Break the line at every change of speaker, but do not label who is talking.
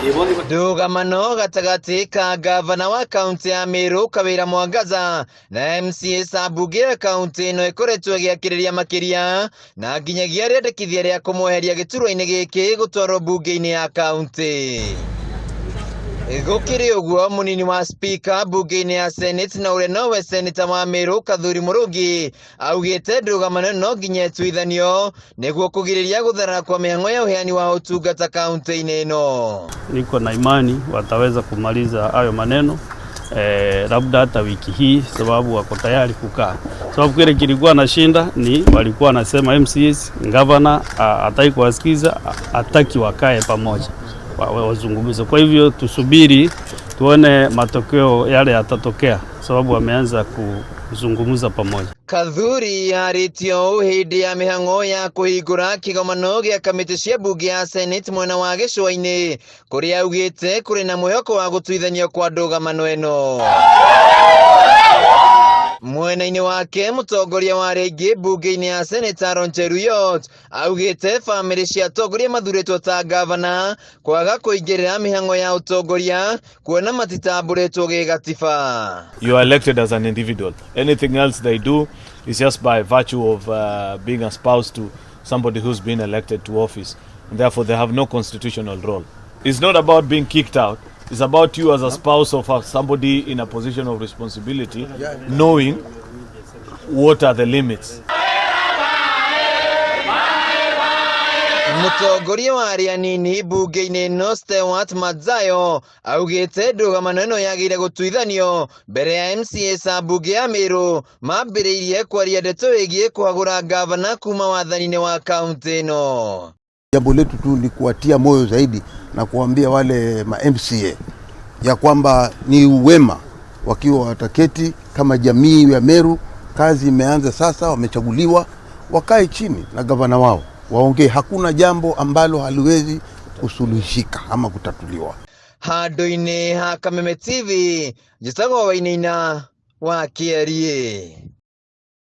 ndugamano gatagati ka gavana wa kaunti ya Meru Kawira Mwangaza na MCAs a Mbunge ya kaunti-ini ikoretwo giakiriria makiria na nginyagia riandikithia ria kumweheria giturwa-ini giki gutwarwo Mbunge-ini ya kaunti. Gukiri uguo munini wa speaker Mbunge-ini ya Senate na uria nowe senator wa Meru Kathuri Murungi augite ndugamano no nginya utwithanio niguo kugiriria gutharara kwa mihang'o ya uheani wa utungata kaunti-ini ino.
Niko na imani wataweza kumaliza hayo maneno labda hata wiki hii, sababu wako tayari kukaa. Sababu kile kilikuwa na shinda ni walikuwa wanasema MCAs gavana hataki kuwasikiza, hataki wakae pamoja wazungumze. Kwa hivyo tusubiri tuone matokeo yale yatatokea, sababu wameanza kuzungumza pamoja.
Kathuri yaritio hindi ya mihang'o ya kuhingura kigomano gia kamiti cia Mbunge ya Senate mwena wa gicua-ini kuria augite kuri na mwihoko wa gutwithanio kwa ndugamano ino. Mwena-ini wake mutongoria wa ringi Mbunge-ini ya Senator Cheruyot augite family cia atongoria mathuritwo ta gavana kwaga kuingirira mihang'o ya utongoria kuona matitamburitwo gigatiba.
You are elected as an individual. Anything else they do is just by virtue of being a spouse to somebody who's been elected to office, and therefore they have no constitutional role. It's not about being kicked out. It's about you as a spouse of somebody in a position of responsibility, knowing what are the limits.
Mutongoria wa aria nini Mbunge-ini ino Stewart Madzayo augite ndugamano ino yagire gutwithanio mbere ya MCAs a Mbunge ya Meru mambiriirie kwaria ndeto wigie kuagura gavana kuma wathani-ini wa kaunti ino.
Jambo letu tu ni kuwatia moyo zaidi na kuambia wale ma MCA ya kwamba ni uwema wakiwa wataketi kama jamii ya Meru. Kazi imeanza sasa, wamechaguliwa, wakae chini na gavana wao waongee. Hakuna jambo ambalo haliwezi kusuluhishika ama kutatuliwa.
Handu-ini ha Kameme TV, njitagwo Wainaina wa Kierie.